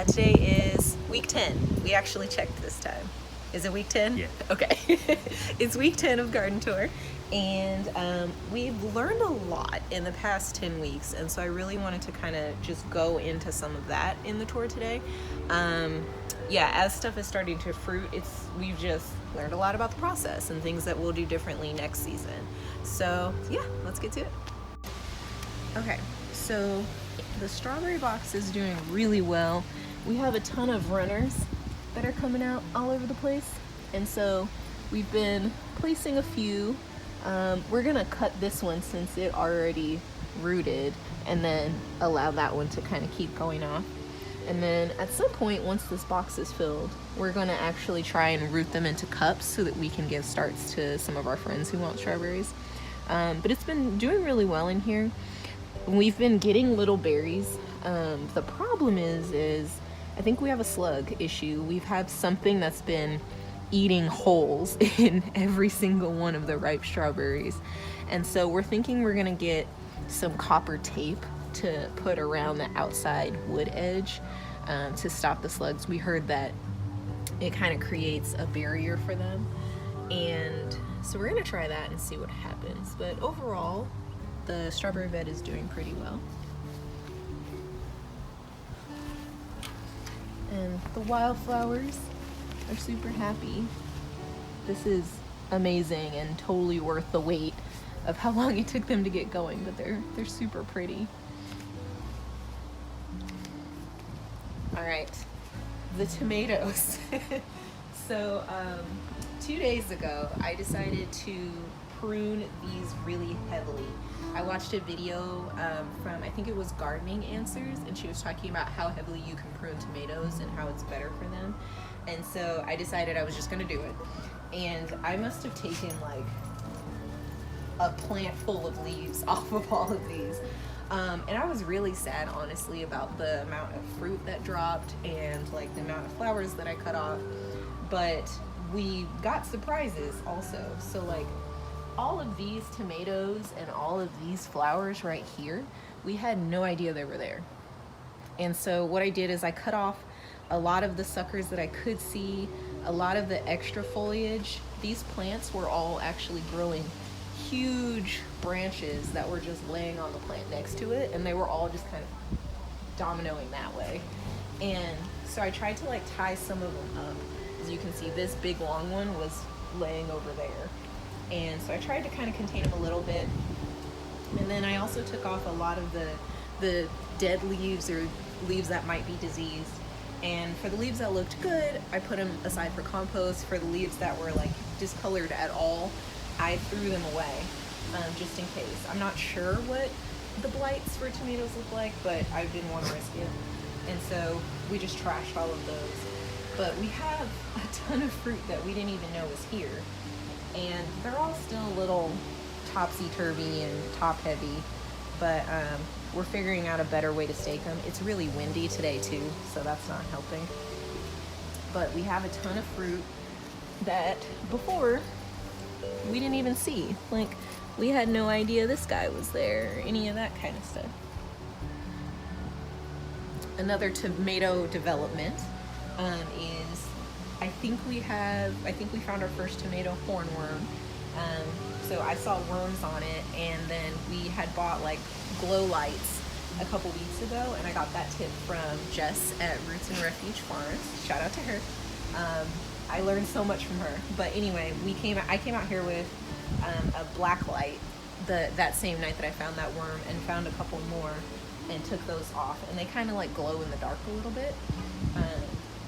Today is week 10. We actually checked this time. Is it week 10? Yeah. Okay. It's week 10 of Garden Tour. And we've learned a lot in the past 10 weeks. And so I really wanted to kind of just go into some of that in the tour today. As stuff is starting to fruit, we've just learned a lot about the process and things that we'll do differently next season. So yeah, let's get to it. Okay, so the strawberry box is doing really well. We have a ton of runners that are coming out all over the place, and so we've been placing a few. We're gonna cut this one since it already rooted, and then allow that one to kind of keep going off. And then at some point, once this box is filled, we're gonna actually try and root them into cups so that we can give starts to some of our friends who want strawberries. But it's been doing really well in here. We've been getting little berries. The problem is I think we have a slug issue. We've had something that's been eating holes in every single one of the ripe strawberries. And so we're thinking we're gonna get some copper tape to put around the outside wood edge to stop the slugs. We heard that it kind of creates a barrier for them. And so we're gonna try that and see what happens. But overall, the strawberry bed is doing pretty well. And the wildflowers are super happy. This is amazing and totally worth the wait of how long it took them to get going, but they're super pretty. All right, the tomatoes. So 2 days ago, I decided to prune these really heavily. I watched a video from, I think it was Gardening Answers, and she was talking about how heavily you can prune tomatoes and how it's better for them. And so I decided I was just gonna do it. And I must have taken like a plant full of leaves off of all of these. And I was really sad, honestly, about the amount of fruit that dropped and like the amount of flowers that I cut off. But we got surprises also. So like all of these tomatoes and all of these flowers right here, we had no idea they were there. And so what I did is I cut off a lot of the suckers that I could see, a lot of the extra foliage. These plants were all actually growing huge branches that were just laying on the plant next to it, and they were all just kind of dominoing that way. And so I tried to like tie some of them up. As you can see, this big long one was laying over there. And so I tried to kind of contain them a little bit. And then I also took off a lot of the dead leaves or leaves that might be diseased. And for the leaves that looked good, I put them aside for compost. For the leaves that were like discolored at all, I threw them away just in case. I'm not sure what the blights for tomatoes look like, but I didn't want to risk it. And so we just trashed all of those. But we have a ton of fruit that we didn't even know was here. And they're all still a little topsy-turvy and top-heavy, but we're figuring out a better way to stake them. It's really windy today too, so that's not helping. But we have a ton of fruit that before we didn't even see. Like, we had no idea this guy was there or any of that kind of stuff. Another tomato development is I think we found our first tomato hornworm. So I saw worms on it, and then we had bought like glow lights a couple weeks ago, and I got that tip from Jess at Roots and Refuge Farms. Shout out to her. I learned so much from her. But anyway, I came out here with a black light that same night that I found that worm, and found a couple more and took those off, and they kind of like glow in the dark a little bit.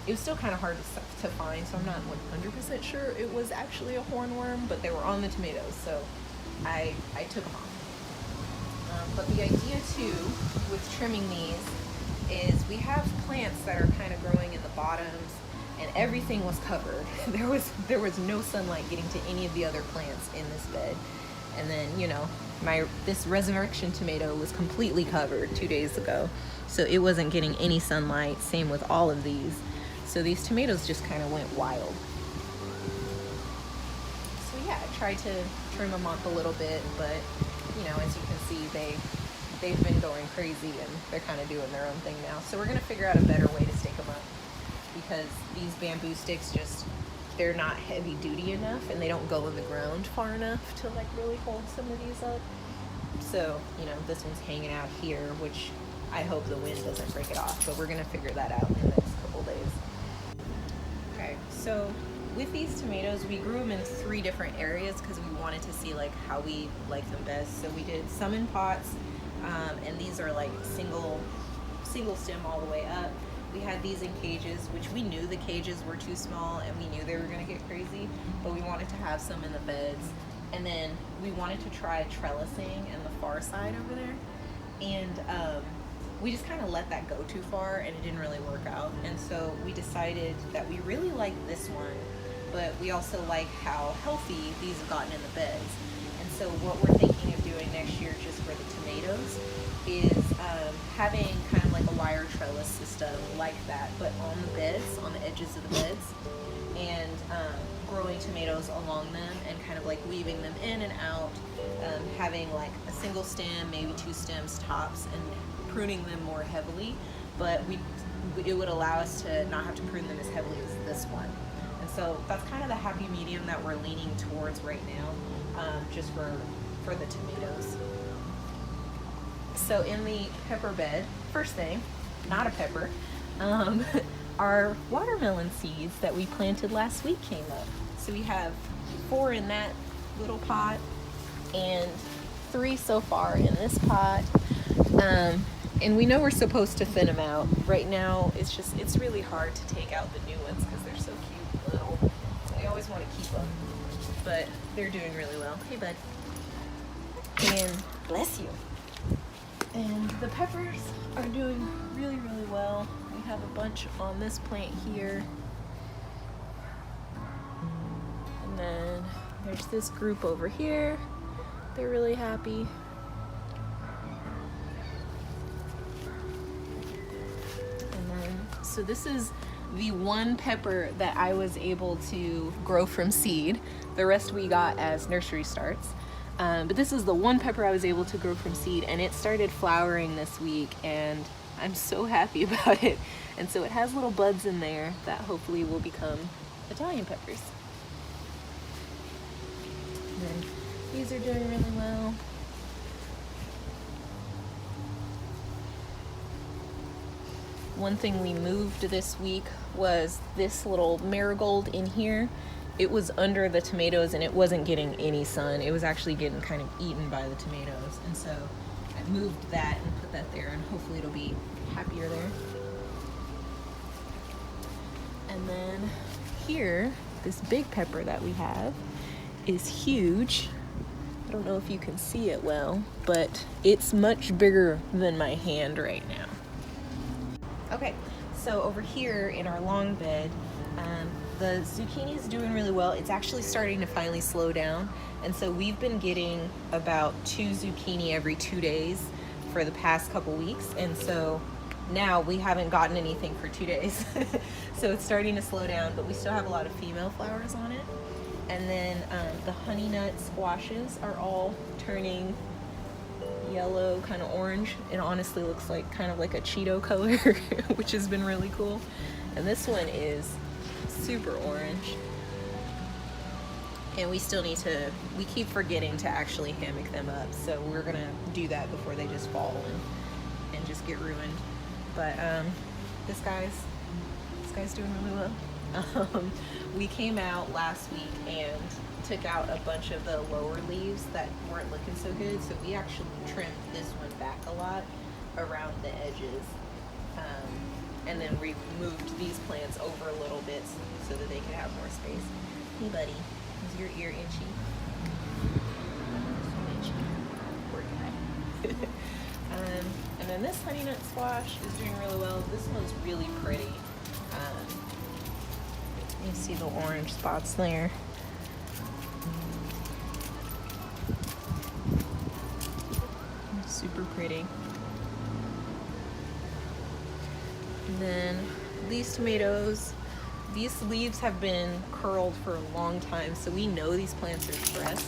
It was still kind of hard to find, so I'm not 100% sure it was actually a hornworm, but they were on the tomatoes, so I took them off. But the idea too with trimming these is we have plants that are kind of growing in the bottoms, and everything was covered. There was no sunlight getting to any of the other plants in this bed. And then, you know, this resurrection tomato was completely covered 2 days ago, so it wasn't getting any sunlight. Same with all of these. So these tomatoes just kind of went wild. So yeah, I tried to trim them up a little bit, but you know, as you can see, they've been going crazy and they're kind of doing their own thing now. So we're gonna figure out a better way to stake them because these bamboo sticks just, they're not heavy duty enough and they don't go in the ground far enough to like really hold some of these up. So, you know, this one's hanging out here, which I hope the wind doesn't break it off, but we're gonna figure that out in the next couple days. Okay, so with these tomatoes, we grew them in 3 different areas because we wanted to see like how we like them best. So we did some in pots, and these are like single stem all the way up. We had these in cages, which we knew the cages were too small and we knew they were gonna get crazy, but we wanted to have some in the beds. And then we wanted to try trellising in the far side over there. And we just kind of let that go too far and it didn't really work out. And so we decided that we really like this one, but we also like how healthy these have gotten in the beds. And so what we're thinking of doing next year just for the tomatoes is having kind of like a wire trellis system like that, but on the beds, on the edges of the beds, and growing tomatoes along them and kind of like weaving them in and out, having like a single stem, maybe 2 stems tops, and pruning them more heavily, but it would allow us to not have to prune them as heavily as this one. And so that's kind of the happy medium that we're leaning towards right now, just for the tomatoes. So in the pepper bed, first thing, not a pepper, our watermelon seeds that we planted last week came up. So we have 4 in that little pot and 3 so far in this pot. And we know we're supposed to thin them out. Right now, it's really hard to take out the new ones because they're so cute and little. We always want to keep them, but they're doing really well. Hey, bud. And bless you. And the peppers are doing really, really well. We have a bunch on this plant here. And then there's this group over here. They're really happy. And then, so this is the one pepper that I was able to grow from seed. The rest we got as nursery starts. But this is the one pepper I was able to grow from seed, and it started flowering this week, and I'm so happy about it. And so it has little buds in there that hopefully will become Italian peppers. And then these are doing really well. One thing we moved this week was this little marigold in here. It was under the tomatoes and it wasn't getting any sun. It was actually getting kind of eaten by the tomatoes. And so I moved that and put that there, and hopefully it'll be happier there. And then here, this big pepper that we have is huge. I don't know if you can see it well, but it's much bigger than my hand right now. Okay, so over here in our long bed, the zucchini is doing really well. It's actually starting to finally slow down. And so we've been getting about 2 zucchini every 2 days for the past couple weeks. And so now we haven't gotten anything for 2 days. So it's starting to slow down, but we still have a lot of female flowers on it. And then the honey nut squashes are all turning yellow, kind of orange. It honestly looks like kind of like a Cheeto color, which has been really cool. And this one is super orange. And we still need to, we keep forgetting to actually hammock them up. So we're gonna do that before they just fall and just get ruined. But this guy's doing really well. We came out last week and took out a bunch of the lower leaves that weren't looking so good. So we actually trimmed this one back a lot around the edges. And then we moved these plants over a little bit so that they could have more space. Hey buddy, is your ear itchy? Poor guy. And then this honey nut squash is doing really well. This one's really pretty. You see the orange spots there. Super pretty. And then these tomatoes, these leaves have been curled for a long time, so we know these plants are stressed,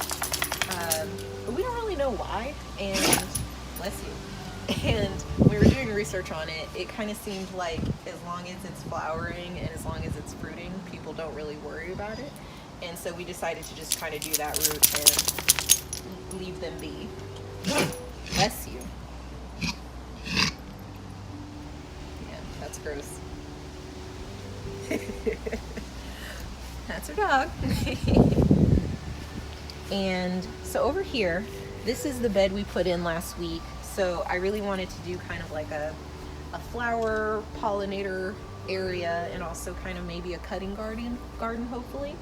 but we don't really know why. And bless you. And we were doing doing research on it, it kind of seemed like as long as it's flowering and as long as it's fruiting, people don't really worry about it. And so we decided to just kind of do that route and leave them be. Bless you. Yeah, that's gross. That's our dog. And so over here, this is the bed we put in last week. So I really wanted to do kind of like a flower pollinator area, and also kind of maybe a cutting garden hopefully.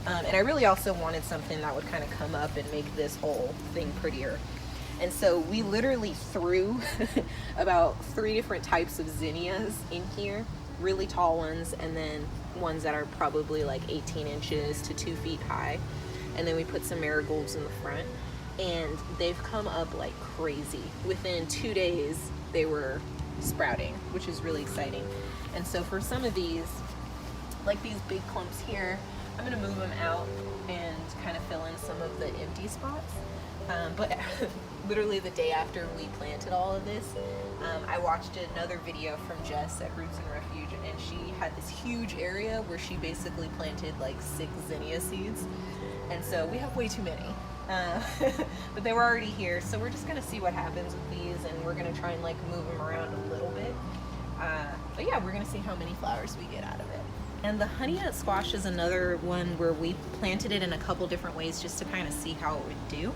And I really also wanted something that would kind of come up and make this whole thing prettier. And so we literally threw about 3 different types of zinnias in here, really tall ones, and then ones that are probably like 18 inches to 2 feet high. And then we put some marigolds in the front, and they've come up like crazy. Within 2 days, they were sprouting, which is really exciting. And so for some of these, like these big clumps here, I'm gonna move them out and kind of fill in some of the empty spots. But literally the day after we planted all of this, I watched another video from Jess at Roots and Refuge, and she had this huge area where she basically planted like 6 zinnia seeds. And so we have way too many. But they were already here, so we're just gonna see what happens with these, and we're gonna try and like move them around a little bit. But yeah, we're gonna see how many flowers we get out of it. And the honey nut squash is another one where we planted it in a couple different ways just to kind of see how it would do.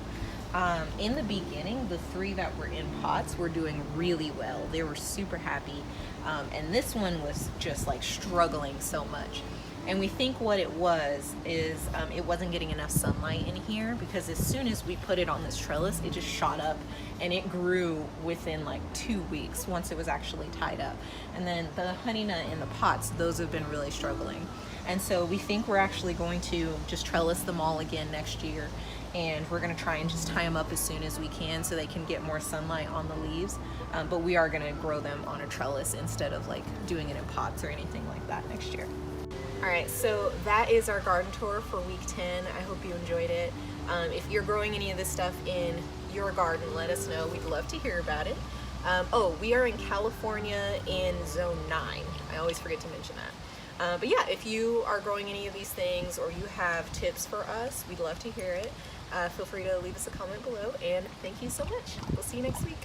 In the beginning, the 3 that were in pots were doing really well. They were super happy. And this one was just like struggling so much. And we think what it was is it wasn't getting enough sunlight in here, because as soon as we put it on this trellis, it just shot up and it grew within like 2 weeks once it was actually tied up. And then the honey nut in the pots, those have been really struggling. And so we think we're actually going to just trellis them all again next year. And we're gonna try and just tie them up as soon as we can so they can get more sunlight on the leaves. But we are gonna grow them on a trellis instead of like doing it in pots or anything like that next year. All right, so that is our garden tour for week 10. I hope you enjoyed it. If you're growing any of this stuff in your garden, let us know. We'd love to hear about it. Oh, we are in California in zone 9. I always forget to mention that. But yeah, if you are growing any of these things or you have tips for us, we'd love to hear it. Feel free to leave us a comment below, and thank you so much. We'll see you next week.